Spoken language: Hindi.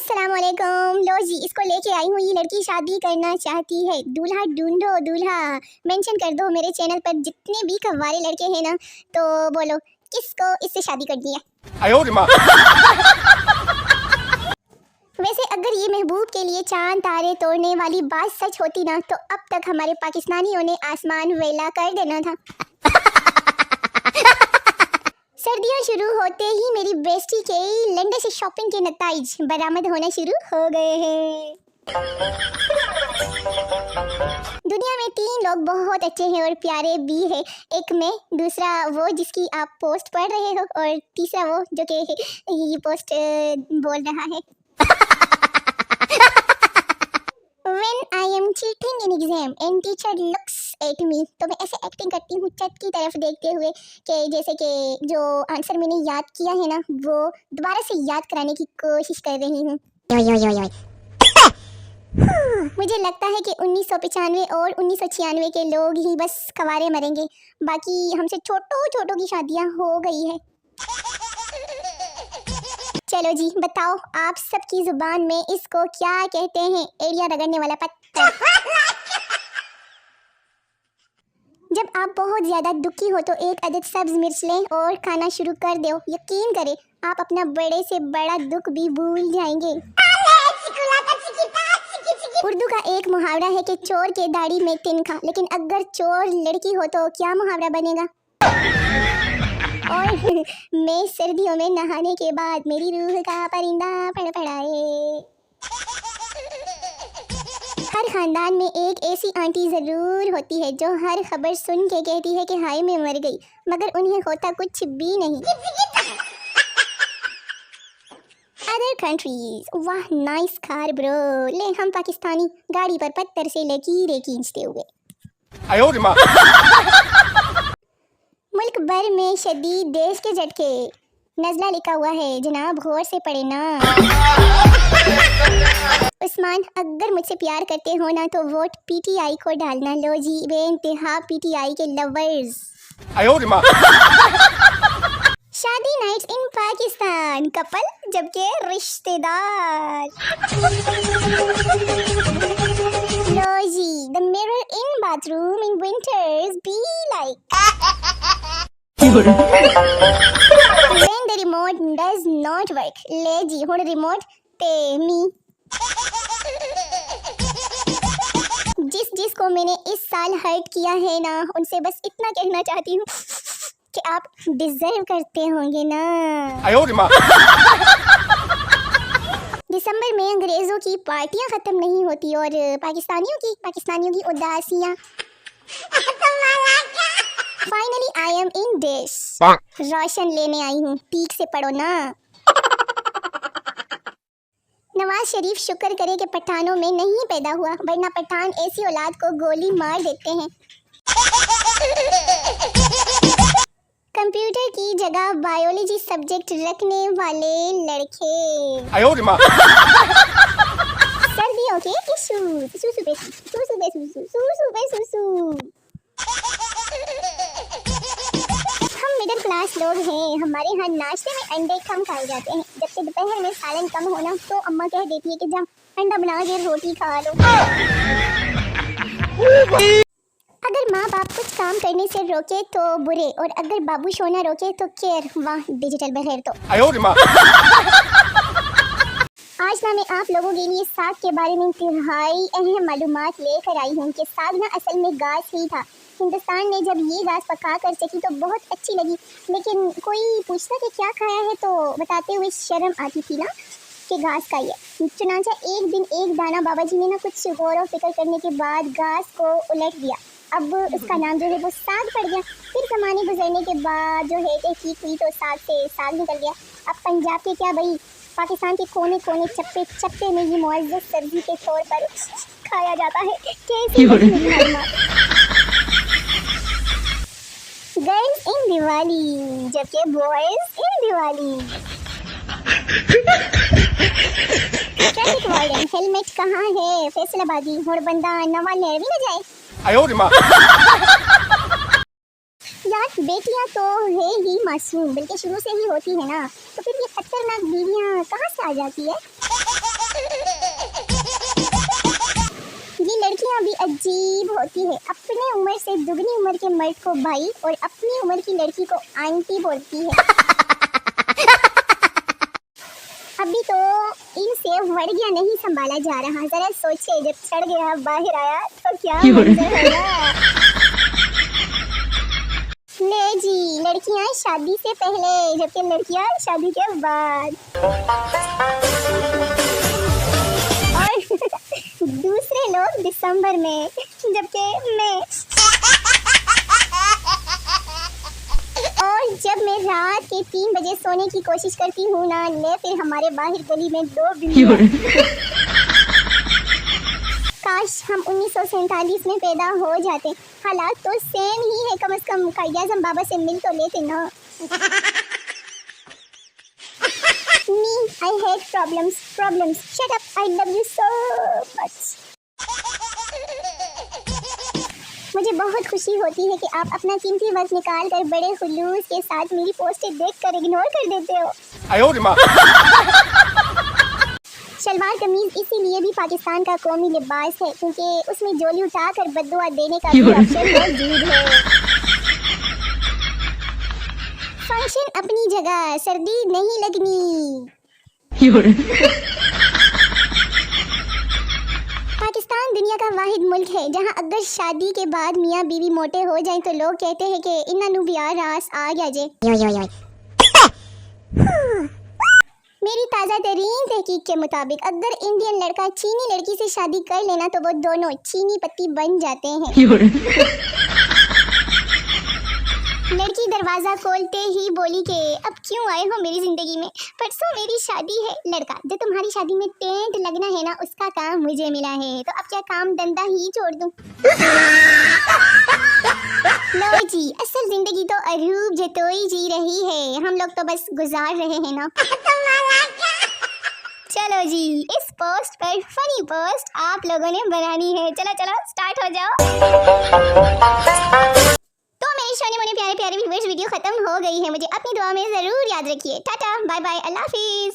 अस्सलाम वालेकुम। लो जी, इसको लेके आई हूँ। ये लड़की शादी करना चाहती है, दूल्हा ढूंढो दूल्हा। मेंशन कर दो मेरे चैनल पर जितने भी कव्वारे लड़के हैं ना, तो बोलो किसको इससे शादी करनी है। वैसे अगर ये महबूब के लिए चांद तारे तोड़ने वाली बात सच होती ना, तो अब तक हमारे पाकिस्तानियों ने आसमान वेला कर देना था। सर्दियाँ शुरू होते ही मेरी बेस्टी के लंदन से शॉपिंग के नताइज बरामद होना शुरू हो गए हैं। दुनिया में 3 लोग बहुत अच्छे हैं और प्यारे भी हैं। एक मैं, दूसरा वो जिसकी आप पोस्ट पढ़ रहे हो, और तीसरा वो जो कि ये पोस्ट बोल रहा है। When I am cheating in exam and teacher looks at me, तो मैं ऐसे एक्टिंग करती हूँ छत की तरफ देखते हुए कि जैसे कि जो आंसर मैंने याद किया है ना, वो दोबारा से याद कराने की कोशिश कर रही हूँ। मुझे लगता है कि 1995 और 1996 के लोग ही बस कवारे मरेंगे, बाकी हमसे छोटों की शादियाँ हो गई है। चलो जी, बताओ आप सबकी जुबान में इसको क्या कहते हैं? एड़िया रगड़ने वाला पत्थर। जब आप बहुत ज्यादा दुखी हो तो एक अदद सब्ज मिर्च लें और खाना शुरू कर दो। यकीन करें आप अपना बड़े से बड़ा दुख भी भूल जाएंगे। उर्दू का एक मुहावरा है कि चोर के दाढ़ी में तिनका, लेकिन अगर चोर लड़की हो तो क्या मुहावरा बनेगा? और मैं सर्दियों में नहाने के बाद मेरी रूह का परिंदा फड़फड़ाए। हर खानदान में एक ऐसी आंटी जरूर होती है जो हर खबर सुन के कहती है कि हाय मैं मर गई, मगर उन्हें होता कुछ भी नहीं। अदर कंट्रीज, वाह नाइस कार ब्रो। ले हम पाकिस्तानी गाड़ी पर पत्थर से लकीरें खींचते हुए। मुल्क भर में शदीद देश के झटके। नज़ला लिखा हुआ है जनाब, गौर से पढ़े ना। उस्मान, अगर मुझसे प्यार करते हो ना तो वोट पीटीआई को डालना। लो जी, बेइंतहा पीटीआई के लवर्स। शादी नाइट्स इन पाकिस्तान, कपल जबकि रिश्तेदार। लो जी, the mirror in bathroom in winters be like when the remote does not work। ले जी, हुण रिमोट ते मी। जिसको मैंने इस साल हर्ट किया है ना, उनसे बस इतना कहना चाहती हूँ कि आप डिजर्व करते होंगे ना। दिसंबर में अंग्रेजों की पार्टियां खत्म नहीं होती और पाकिस्तानियों की उदासियां। Finally I am in dish. रोशन लेने आई हूँ, ठीक से पढ़ो ना। नवाज शरीफ शुक्र करे कि पठानों में नहीं पैदा हुआ, वरना पठान ऐसी औलाद को गोली मार देते हैं। कंप्यूटर की जगह बायोलॉजी सब्जेक्ट रखने वाले लड़के। सर्दियों के इश्यूज, सुसु। हम मिडिल क्लास लोग हैं, हमारे यहाँ नाश्ते में अंडे कम खाए जाते हैं, जबकि दोपहर में सालन कम होना तो अम्मा कह देती है कि जा अंडा बना के रोटी खा लो। अगर माँ बाप कुछ काम करने से रोके तो बुरे, और अगर बाबू सोना रोके तो केयर। वाह डिजिटल बहर तो। आज ना मैं आप लोगों के लिए साग के बारे में इंतहाई अहम मालूमात लेकर आई हूँ कि साग ना असल में घास ही था। हिंदुस्तान ने जब ये घास पका कर चखी तो बहुत अच्छी लगी, लेकिन कोई पूछता कि क्या खाया है तो बताते हुए शर्म आती थी ना कि घास खाई है। चुनांचा एक दिन एक दाना बाबा जी ने ना कुछ गौर और फिक्र करने के बाद घास को उलट दिया। अब उसका नाम जो है वो साग पड़ गया। फिर ज़माने गुजरने के बाद जो है तहकीक हुई तो साग से साग निकल गया। अब पंजाब के क्या भाई, पाकिस्तान के कोने कोने चप्पे में ये मुअज़्ज़ज़ सब्जी के तौर पर खाया जाता है। गर्ल्स इन दिवाली जबकि boys in Diwali. Traffic warden, helmet कहाँ है? फैसलाबादी और बंदा नवा लड़ भी न जाए। यार बेटियां तो है ही मासूम, बल्कि शुरू से ही होती है ना, तो फिर ये खतरनाक बीवियां कहाँ से आ जाती है? लड़कियां भी अजीब होती है, अपने उम्र से दुगनी उम्र के मर्द को भाई और अपनी उम्र की लड़की को आंटी बोलती है। अभी तो इनसे वर्गिया नहीं संभाला जा रहा, जरा सोचे जब चढ़ गया बाहर आया तो क्या मंजर होगा। ले जी, लड़कियां शादी से पहले जबकि लड़कियां शादी के बाद। और दूसरे लोग दिसंबर में जबकि मैं। और जब मैं रात के 3 बजे सोने की कोशिश करती हूँ ना, ले फिर हमारे बाहर गली में 2 बिल्लियाँ। काश हम 1947 में पैदा हो जाते, हालात तो सेम ही है, कम से कम कायद-ए-आज़म बाबा से मिल तो लेते ना। Me, I hate problems. Shut up, I love you so much. मुझे बहुत खुशी होती है कि आप अपना कीमती वक्त निकाल कर बड़े खुलूस के साथ मेरी पोस्टें देखकर इग्नोर कर देते हो। शलवार कमीज इसीलिए भी पाकिस्तान का कौमी लिबास है क्योंकि उसमें जोली उठाकर बद्दुआ देने का भी ऑप्शन मौजूद है। फंक्शन अपनी जगह, सर्दी नहीं लगनी। पाकिस्तान दुनिया का वाहिद मुल्क है जहां अगर शादी के बाद मियाँ बीवी मोटे हो जाएं तो लोग कहते हैं कि इन्ना नु ब्याह रास आ गया जे। मेरी ताज़ा तरीन तहकीक के मुताबिक अगर इंडियन लड़का चीनी लड़की से शादी कर लेना तो वो दोनों चीनी पत्ती बन जाते हैं। लड़की दरवाजा खोलते ही बोली कि अब क्यों आए हो मेरी जिंदगी में, परसों मेरी शादी है। लड़का, जो तुम्हारी शादी में टेंट लगना है ना, उसका काम मुझे मिला है, तो अब क्या काम धंधा ही छोड़ दूं। लो जी, असल जिंदगी तो अरूब जतोई जी रही है, हम लोग तो बस गुजार रहे हैं ना। चलो जी, इस पोस्ट पर फनी पोस्ट आप लोगों ने बनानी है। चलो स्टार्ट हो जाओ। तो मेरे शाने मोने प्यारे प्यारे व्यूअर्स, वीडियो खत्म हो गई है। मुझे अपनी दुआ में जरूर याद रखिए। टाटा बाय बाय, अल्लाह हाफिज।